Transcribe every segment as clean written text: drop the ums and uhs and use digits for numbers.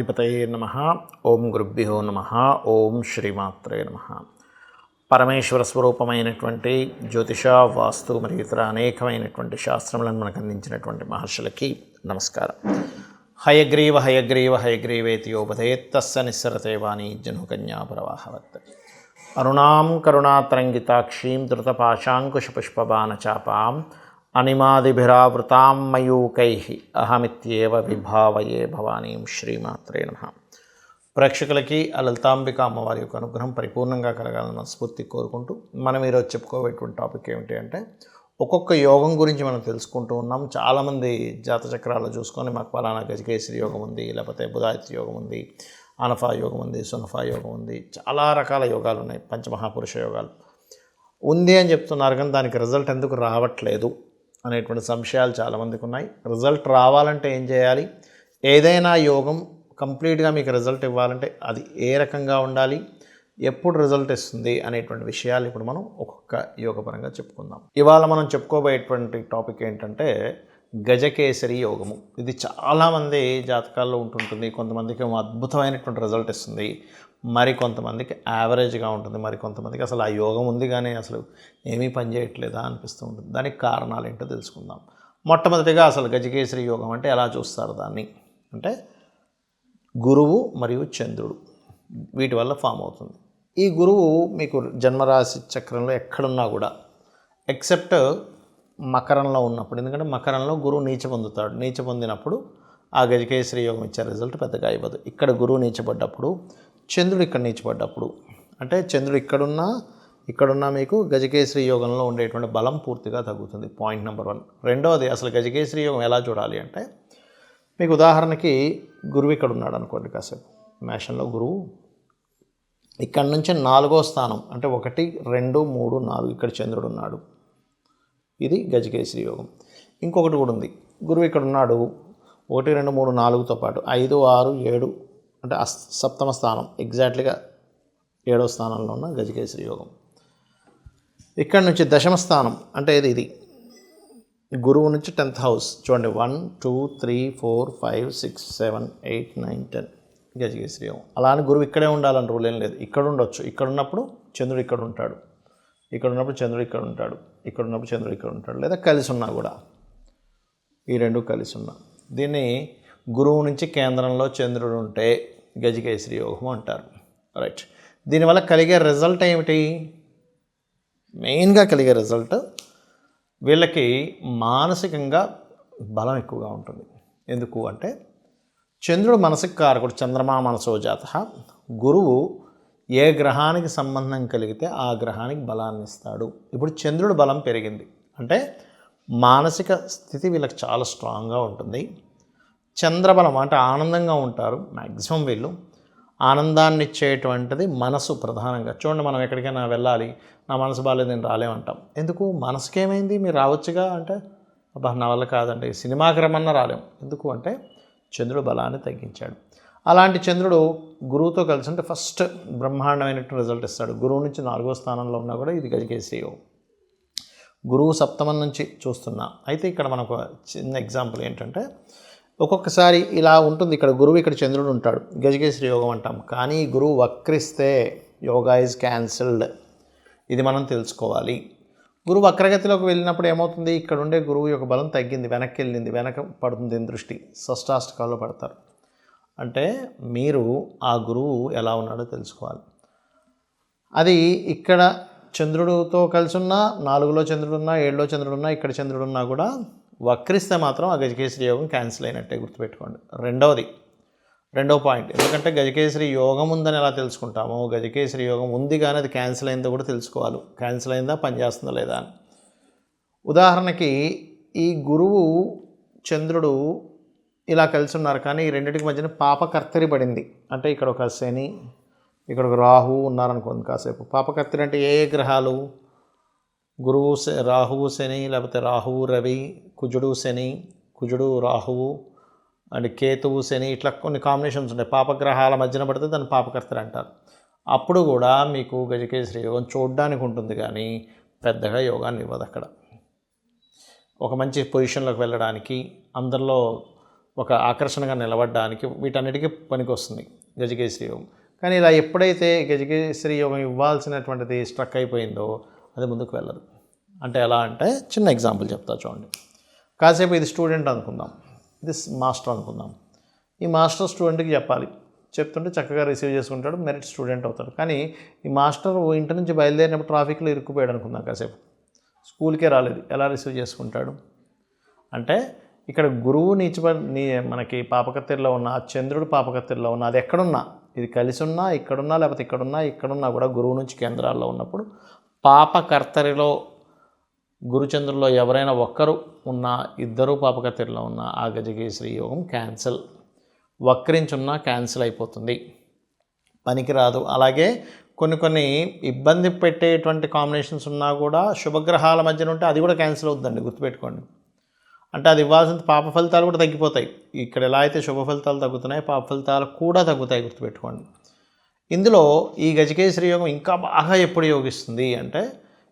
గణాధిపతయే నమః. ఓం గురుభ్యో నమః. ఓం శ్రీమాత్రే నమః. పరమేశ్వర స్వరూపమైనటువంటి జ్యోతిష, వాస్తు మరియు ఇతర అనేకమైనటువంటి శాస్త్రములను మనకు అందించినటువంటి మహర్షులకి నమస్కారం. హయగ్రీవ హయగ్రీవ హయగ్రీవేతియోపదేత్ తస్య నిస్సరతే వాణీ జనుకన్యా ప్రవాహవత్. అరుణాం కరుణాతరంగితాక్షీం ధృతపాశాంకుశపుష్పబాణచాపాం అనిమాదిభిరావృతాం మయూకైః అహమిత్యేవ విభావయే భవానీం. శ్రీమాత్రే నమః. ప్రేక్షకులకి ఆ లలితాంబిక అమ్మవారి యొక్క అనుగ్రహం పరిపూర్ణంగా కలగాలని స్ఫూర్తి కోరుకుంటూ మనం ఈరోజు చెప్పుకోబోయేటువంటి టాపిక్ ఏమిటి అంటే, ఒక్కొక్క యోగం గురించి మనం తెలుసుకుంటూ ఉన్నాం. చాలామంది జాతచక్రాలు చూసుకొని మాకు పలానా గజకేసరి యోగం ఉంది, లేకపోతే బుధాదిత్య యోగం ఉంది, అనఫా యోగం ఉంది, సునఫా యోగం ఉంది, చాలా రకాల యోగాలు ఉన్నాయి, పంచమహాపురుష యోగాలు ఉంది అని చెప్తున్నారు. కానీ దానికి రిజల్ట్ ఎందుకు రావట్లేదు అనేటువంటి సంశయాలు చాలామందికి ఉన్నాయి. రిజల్ట్ రావాలంటే ఏం చేయాలి, ఏదైనా యోగం కంప్లీట్గా మీకు రిజల్ట్ ఇవ్వాలంటే అది ఏ రకంగా ఉండాలి, ఎప్పుడు రిజల్ట్ ఇస్తుంది అనేటువంటి విషయాలు ఇప్పుడు మనం ఒక్కొక్క యోగపరంగా చెప్పుకుందాం. ఇవాళ మనం చెప్పుకోబోయేటువంటి టాపిక్ ఏంటంటే గజకేసరి యోగము. ఇది చాలామంది జాతకాల్లో ఉంటుంటుంది. కొంతమందికి అద్భుతమైనటువంటి రిజల్ట్ ఇస్తుంది, మరి కొంతమందికి యావరేజ్గా ఉంటుంది, మరి కొంతమందికి అసలు ఆ యోగం ఉంది కానీ అసలు ఏమీ పనిచేయట్లేదా అనిపిస్తూ ఉంటుంది. దానికి కారణాలు ఏంటో తెలుసుకుందాం. మొట్టమొదటిగా అసలు గజకేసరి యోగం అంటే ఎలా చూస్తారు దాన్ని అంటే, గురువు మరియు చంద్రుడు వీటి వల్ల ఫామ్ అవుతుంది. ఈ గురువు మీకు జన్మరాశి చక్రంలో ఎక్కడున్నా కూడా ఎక్సెప్ట్ మకరంలో ఉన్నప్పుడు, ఎందుకంటే మకరంలో గురువు నీచ పొందుతాడు. నీచ పొందినప్పుడు ఆ గజకేసరి యోగం ఇచ్చే రిజల్ట్ పెద్దగా ఇవ్వదు. ఇక్కడ గురువు నీచపడ్డప్పుడు, చంద్రుడు ఇక్కడ నీచపడ్డప్పుడు, అంటే చంద్రుడు ఇక్కడున్నా మీకు గజకేసరి యోగంలో ఉండేటువంటి బలం పూర్తిగా తగ్గుతుంది. Point number 1. రెండవది, అసలు గజకేసరి యోగం ఎలా చూడాలి అంటే, మీకు ఉదాహరణకి గురువు ఇక్కడ ఉన్నాడు అనుకోండి, కాసేపు మేషంలో గురువు ఇక్కడ నుంచి 4వ స్థానం అంటే 1, 2, 3, 4 ఇక్కడ చంద్రుడు ఉన్నాడు. ఇది గజకేసరి యోగం. ఇంకొకటి కూడా ఉంది, గురువు ఇక్కడ ఉన్నాడు 1, 2, 3, 4తో పాటు 5, 6, 7 అంటే సప్తమ స్థానం, ఎగ్జాక్ట్లీగా 7వ స్థానంలో ఉన్న గజకేసరి యోగం. ఇక్కడ నుంచి దశమ స్థానం అంటే ఇది గురువు నుంచి 10th హౌస్ చూడండి, 1, 2, 3, 4, 5, 6, 7, 8, 9, 10 గజకేసరి యోగం. అలానే గురువు ఇక్కడే ఉండాలని రూల్ ఏం లేదు, ఇక్కడ ఉండొచ్చు. ఇక్కడ ఉన్నప్పుడు చంద్రుడు ఇక్కడ ఉంటాడు, ఇక్కడ ఉన్నప్పుడు చంద్రుడు ఇక్కడ ఉంటాడు, ఇక్కడ ఉన్నప్పుడు చంద్రుడు ఇక్కడ ఉంటాడు, లేదా కలిసి ఉన్నా కూడా, ఈ రెండు కలిసి ఉన్నా. దీన్ని గురువు నుంచి కేంద్రంలో చంద్రుడు ఉంటే గజకేసరి యోగం అంటారు. రైట్. దీనివల్ల కలిగే రిజల్ట్ ఏమిటి, మెయిన్గా కలిగే రిజల్ట్ వీళ్ళకి మానసికంగా బలం ఎక్కువగా ఉంటుంది. ఎందుకు అంటే, చంద్రుడు మనసుకు కారకుడు, చంద్రమా మనసో జాతః. గురువు ఏ గ్రహానికి సంబంధం కలిగితే ఆ గ్రహానికి బలాన్ని ఇస్తాడు. ఇప్పుడు చంద్రుడు బలం పెరిగింది అంటే మానసిక స్థితి వీళ్ళకి చాలా స్ట్రాంగ్గా ఉంటుంది. చంద్రబలం అంటే ఆనందంగా ఉంటారు. మ్యాక్సిమం వీళ్ళు ఆనందాన్ని ఇచ్చేటువంటిది మనసు ప్రధానంగా. చూడండి, మనం ఎక్కడికైనా వెళ్ళాలి, నా మనసు బాగాలేదు నేను రాలేమంటాం. ఎందుకు, మనసుకేమైంది, మీరు రావచ్చుగా అంటే, అబ్బా నా వల్ల కాదండి, సినిమాకి రమ్మన్నా రాలేం. ఎందుకు అంటే చంద్రుడు బలాన్ని తగ్గించాడు. అలాంటి చంద్రుడు గురువుతో కలిసి అంటే ఫస్ట్ బ్రహ్మాండమైనటువంటి రిజల్ట్ ఇస్తాడు. గురువు నుంచి 4వ స్థానంలో ఉన్నా కూడా ఇది గజకేసరి యోగం. గురువు సప్తమం నుంచి చూస్తున్నా. అయితే ఇక్కడ మనకు చిన్న ఎగ్జాంపుల్ ఏంటంటే, ఒక్కొక్కసారి ఇలా ఉంటుంది, ఇక్కడ గురువు ఇక్కడ చంద్రుడు ఉంటాడు, గజకేసరి యోగం అంటాం. కానీ గురువు వక్రిస్తే యోగా ఈజ్ క్యాన్సిల్డ్. ఇది మనం తెలుసుకోవాలి. గురువు వక్రగతిలోకి వెళ్ళినప్పుడు ఏమవుతుంది, ఇక్కడ ఉండే గురువు యొక్క బలం తగ్గింది, వెనక్కి వెళ్ళింది, వెనక పడుతుంది దృష్టి, షష్టాష్టకాల్లో పడతారు. అంటే మీరు ఆ గురువు ఎలా ఉన్నాడో తెలుసుకోవాలి. అది ఇక్కడ చంద్రుడితో కలిసి ఉన్నా, 4లో చంద్రుడున్నా, 7లో చంద్రుడున్నా, ఇక్కడ చంద్రుడున్నా కూడా వక్రిస్తే మాత్రం ఆ గజకేసరి యోగం క్యాన్సిల్ అయినట్టే గుర్తుపెట్టుకోండి. రెండవ పాయింట్, ఎందుకంటే గజకేసరి యోగం ఉందని ఎలా తెలుసుకుంటామో, గజకేసరి యోగం ఉంది కానీ అది క్యాన్సిల్ అయిందో కూడా తెలుసుకోవాలి. క్యాన్సిల్ అయిందా, పనిచేస్తుందా లేదా అని. ఉదాహరణకి ఈ గురువు చంద్రుడు ఇలా కలిసి ఉన్నారు, కానీ ఈ రెండింటికి మధ్యన పాపకర్తరి పడింది. అంటే ఇక్కడ ఒక శని, ఇక్కడ ఒక రాహువు ఉన్నారనుకోండి కాసేపు. పాపకర్తరి అంటే ఏ గ్రహాలు, గురువు రాహువు శని, లేకపోతే రాహువు రవి, కుజుడు శని, కుజుడు రాహువు అండ్ కేతువు శని, ఇట్లా కొన్ని కాంబినేషన్స్ ఉంటాయి. పాపగ్రహాల మధ్యన పడితే దాన్ని పాపకర్తరి అంటారు. అప్పుడు కూడా మీకు గజకేసరి యోగం చూడడానికి ఉంటుంది కానీ పెద్దగా యోగాన్ని ఇవ్వదు. అక్కడ ఒక మంచి పొజిషన్లోకి వెళ్ళడానికి, అందరిలో ఒక ఆకర్షణగా నిలబడడానికి వీటన్నిటికీ పనికొస్తుంది గజకేసరి యోగం. కానీ ఇలా ఎప్పుడైతే గజకేసరి యోగం ఇవ్వాల్సినటువంటిది స్ట్రక్ అయిపోయిందో అది ముందుకు వెళ్ళదు. అంటే ఎలా అంటే చిన్న ఎగ్జాంపుల్ చెప్తా చూడండి. కాసేపు ఇది స్టూడెంట్ అనుకుందాం, ఇది మాస్టర్ అనుకుందాం. ఈ మాస్టర్ స్టూడెంట్కి చెప్పాలి, చెప్తుంటే చక్కగా రిసీవ్ చేసుకుంటాడు, మెరిట్ స్టూడెంట్ అవుతాడు. కానీ ఈ మాస్టర్ ఇంటి నుంచి బయలుదేరినప్పుడు ట్రాఫిక్లో ఇరుక్కుపోయాడు అనుకుందాం, కాసేపు స్కూల్కే రాలేదు, ఎలా రిసీవ్ చేసుకుంటాడు? అంటే ఇక్కడ గురువు మనకి పాపకత్తెరలో ఉన్న చంద్రుడు పాపకత్తెరలో ఉన్న అది ఎక్కడున్నా, ఇది కలిసి ఉన్నా ఇక్కడున్నా లేకపోతే ఇక్కడున్నా కూడా గురువు నుంచి కేంద్రాల్లో ఉన్నప్పుడు పాపకర్తరిలో గురుచంద్రుల్లో ఎవరైనా ఒక్కరు ఉన్నా, ఇద్దరు పాపకత్తెరలో ఉన్న ఆ గజకేసరి యోగం క్యాన్సిల్, వక్రించున్నా క్యాన్సిల్ అయిపోతుంది, పనికిరాదు. అలాగే కొన్ని ఇబ్బంది పెట్టేటువంటి కాంబినేషన్స్ ఉన్నా కూడా శుభగ్రహాల మధ్యన ఉంటే అది కూడా క్యాన్సిల్ అవుతుందండి, గుర్తుపెట్టుకోండి. అంటే అది ఇవ్వాల్సిన పాప ఫలితాలు కూడా తగ్గిపోతాయి. ఇక్కడ ఎలా అయితే శుభ ఫలితాలు తగ్గుతున్నాయి, పాప ఫలితాలు కూడా తగ్గుతాయి, గుర్తుపెట్టుకోండి. ఇందులో ఈ గజకేసరి యోగం ఇంకా బాగా ఎప్పుడు యోగిస్తుంది అంటే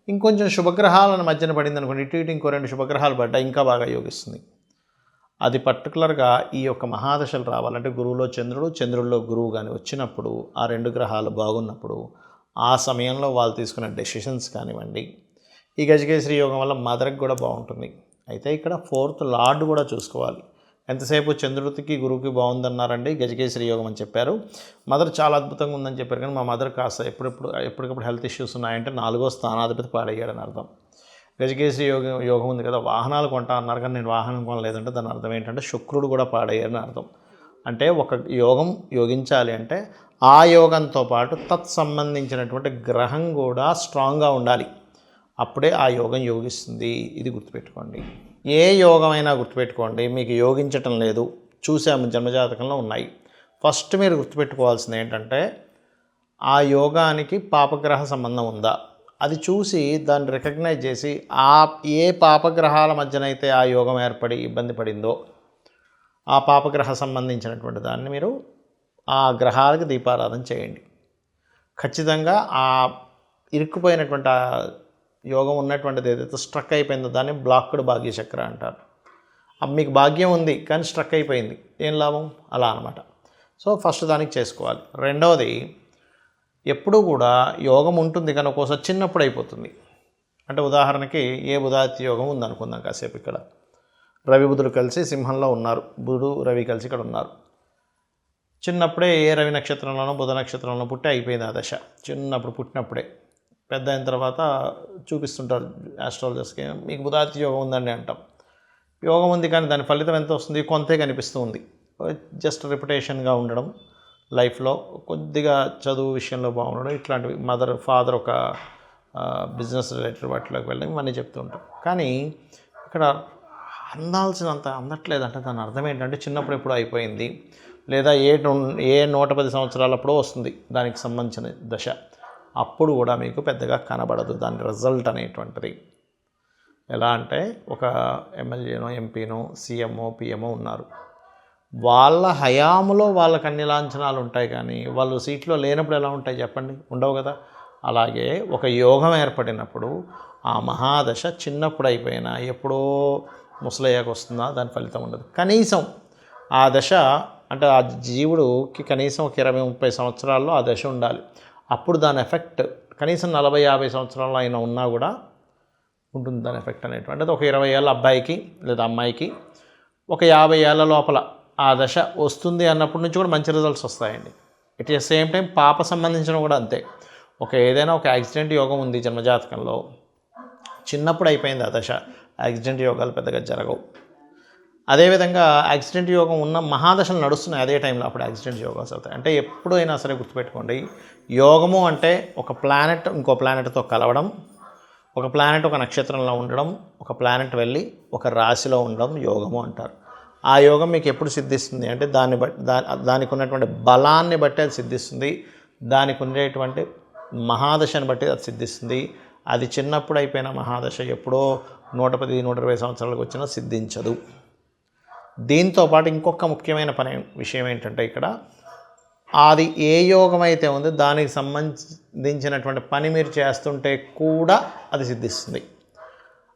ఇంకొంచెం శుభగ్రహాలను మధ్యన పడింది అనుకోండి, ఇటు ఇంకో 2 శుభగ్రహాలు పడ్డా ఇంకా బాగా యోగిస్తుంది. అది పర్టికులర్గా ఈ యొక్క మహాదశలు రావాలంటే గురువులో చంద్రుడు, చంద్రుడిలో గురువు కానీ వచ్చినప్పుడు, ఆ 2 గ్రహాలు బాగున్నప్పుడు ఆ సమయంలో వాళ్ళు తీసుకునే డెసిషన్స్ కానివ్వండి. ఈ గజకేసరి యోగం వల్ల మదర్కి కూడా బాగుంటుంది. అయితే ఇక్కడ 4th లార్డ్ కూడా చూసుకోవాలి. ఎంతసేపు చంద్రుడికి గురువుకి బాగుందన్నారండి, గజకేసరి యోగం అని చెప్పారు. మదర్ చాలా అద్భుతంగా ఉందని చెప్పారు. కానీ మా మదర్ కాస్త ఎప్పటికప్పుడు హెల్త్ ఇష్యూస్ ఉన్నాయంటే 4వ స్థానాధిపతి పాడయ్యాడని అర్థం. గజకేసరి యోగం ఉంది కదా, వాహనాలు కొంటా అన్నారు కానీ నేను వాహనం కొనలేదంటే దాని అర్థం ఏంటంటే శుక్రుడు కూడా పాడయ్యాడని అర్థం. అంటే ఒక యోగం యోగించాలి అంటే ఆ యోగంతో పాటు తత్సంబంధించినటువంటి గ్రహం కూడా స్ట్రాంగ్గా ఉండాలి, అప్పుడే ఆ యోగం యోగిస్తుంది. ఇది గుర్తుపెట్టుకోండి. ఏ యోగమైనా గుర్తుపెట్టుకోండి, మీకు యోగించటం లేదు, చూసాము జన్మజాతకంలో ఉన్నాయి. ఫస్ట్ మీరు గుర్తుపెట్టుకోవాల్సింది ఏంటంటే ఆ యోగానికి పాపగ్రహ సంబంధం ఉందా, అది చూసి దాన్ని రికగ్నైజ్ చేసి ఏ పాపగ్రహాల మధ్యనైతే ఆ యోగం ఏర్పడి ఇబ్బంది పడిందో ఆ పాపగ్రహ సంబంధించినటువంటి దాన్ని మీరు ఆ గ్రహాలకు దీపారాధన చేయండి. ఖచ్చితంగా ఆ ఇరుక్కుపోయినటువంటి యోగం ఉన్నటువంటిది ఏదైతే స్ట్రక్ అయిపోయిందో దాన్ని బ్లాక్డ్ భాగ్యచక్ర అంటారు. మీకు భాగ్యం ఉంది కానీ స్ట్రక్ అయిపోయింది, ఏం లాభం? అలా అనమాట. సో ఫస్ట్ దానికి చేసుకోవాలి. రెండవది, ఎప్పుడూ కూడా యోగం ఉంటుంది కానీ ఒక్కోసారి చిన్నప్పుడు అయిపోతుంది. అంటే ఉదాహరణకి ఏ బుధాదిత్య యోగం ఉందనుకుందాం, కాసేపు ఇక్కడ రవి బుధుడు కలిసి సింహంలో ఉన్నారు, బుధుడు రవి కలిసి ఇక్కడ ఉన్నారు. చిన్నప్పుడే ఏ రవి నక్షత్రంలోనో బుధ నక్షత్రంలో పుట్టి అయిపోయింది ఆ దశ. చిన్నప్పుడు పుట్టినప్పుడే, పెద్ద అయిన తర్వాత చూపిస్తుంటారు ఆస్ట్రాలజర్స్కి, మీకు బుధాదిత్య యోగం ఉందండి అంటాం. యోగం ఉంది కానీ దాని ఫలితం ఎంత వస్తుంది? కొంతే కనిపిస్తూ ఉంది. జస్ట్ రెప్యుటేషన్గా ఉండడం, లైఫ్లో కొద్దిగా చదువు విషయంలో బాగుండడం, ఇట్లాంటివి. ఫాదర్ ఒక బిజినెస్ రిలేటెడ్ వాటిలోకి వెళ్ళడం, ఇవన్నీ చెప్తూ ఉంటాం. కానీ ఇక్కడ అందాల్సినంత అందట్లేదంటే దాని అర్థం ఏంటంటే చిన్నప్పుడు ఎప్పుడో అయిపోయింది, లేదా ఏ 110 సంవత్సరాలప్పుడో వస్తుంది దానికి సంబంధించిన దశ. అప్పుడు కూడా మీకు పెద్దగా కనబడదు దాని రిజల్ట్ అనేటువంటిది. ఎలా అంటే ఒక ఎమ్మెల్యేనో ఎంపీనో సీఎంఓ పిఎంఓ ఉన్నారు, వాళ్ళ హయాములో వాళ్ళకి అన్ని లాంఛనాలు ఉంటాయి కానీ వాళ్ళు సీట్లో లేనప్పుడు ఎలా ఉంటాయి చెప్పండి? ఉండవు కదా. అలాగే ఒక యోగం ఏర్పడినప్పుడు ఆ మహాదశ చిన్నప్పుడు అయిపోయినా ఎప్పుడో ముసలయ్యాక వస్తుందా దాని ఫలితం ఉండదు. కనీసం ఆ దశ అంటే ఆ జీవుడికి కనీసం ఒక 20-30 సంవత్సరాల్లో ఆ దశ ఉండాలి. అప్పుడు దాని ఎఫెక్ట్ కనీసం 40-50 సంవత్సరాల్లో అయినా ఉన్నా కూడా ఉంటుంది దాని ఎఫెక్ట్ అనేటువంటిది. ఒక 20 ఏళ్ళ అబ్బాయికి లేదా అమ్మాయికి ఒక 50 ఏళ్ళ లోపల ఆ దశ వస్తుంది అన్నప్పటి నుంచి కూడా మంచి రిజల్ట్స్ వస్తాయండి. ఎట్ ద సేమ్ టైం పాప సంబంధించిన కూడా అంతే. ఏదైనా ఒక యాక్సిడెంట్ యోగం ఉంది జన్మజాతకంలో, చిన్నప్పుడు అయిపోయింది ఆ దశ, యాక్సిడెంట్ యోగాలు పెద్దగా జరగవు. అదేవిధంగా యాక్సిడెంట్ యోగం ఉన్న మహాదశలు నడుస్తున్నాయి అదే టైంలో, అప్పుడు యాక్సిడెంట్ యోగాస్ అవుతాయి. అంటే ఎప్పుడైనా సరే గుర్తుపెట్టుకోండి, యోగము అంటే ఒక ప్లానెట్ ఇంకో ప్లానెట్తో కలవడం, ఒక ప్లానెట్ ఒక నక్షత్రంలో ఉండడం, ఒక ప్లానెట్ వెళ్ళి ఒక రాశిలో ఉండడం యోగము అంటారు. ఆ యోగం మీకు ఎప్పుడు సిద్ధిస్తుంది అంటే దానికి ఉన్నటువంటి బలాన్ని బట్టి అది సిద్ధిస్తుంది, దానికి ఉండేటువంటి మహాదశని బట్టి అది సిద్ధిస్తుంది. అది చిన్నప్పుడు అయిపోయిన మహాదశ ఎప్పుడో 110-120 సంవత్సరాలకు వచ్చినా సిద్ధించదు. దీంతోపాటు ఇంకొక ముఖ్యమైన విషయం ఏంటంటే ఇక్కడ అది ఏ యోగం అయితే ఉందో దానికి సంబంధించినటువంటి పని మీరు చేస్తుంటే కూడా అది సిద్ధిస్తుంది.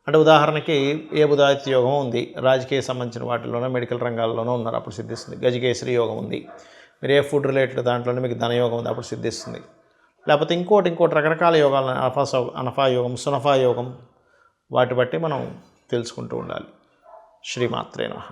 అంటే ఉదాహరణకి ఏ బుధాదిత్య యోగం ఉంది, రాజకీయ సంబంధించిన వాటిలోనో మెడికల్ రంగాల్లోనో ఉన్నారు, అప్పుడు సిద్ధిస్తుంది. గజకేసరి యోగం ఉంది, మీరు ఏ ఫుడ్ రిలేటెడ్ దాంట్లోనే మీకు ధనయోగం ఉంది, అప్పుడు సిద్ధిస్తుంది. లేకపోతే ఇంకోటి రకరకాల యోగాలు, అనఫా యోగం, సునఫా యోగం, వాటి బట్టి మనం తెలుసుకుంటూ ఉండాలి. శ్రీమాత్రే నమః.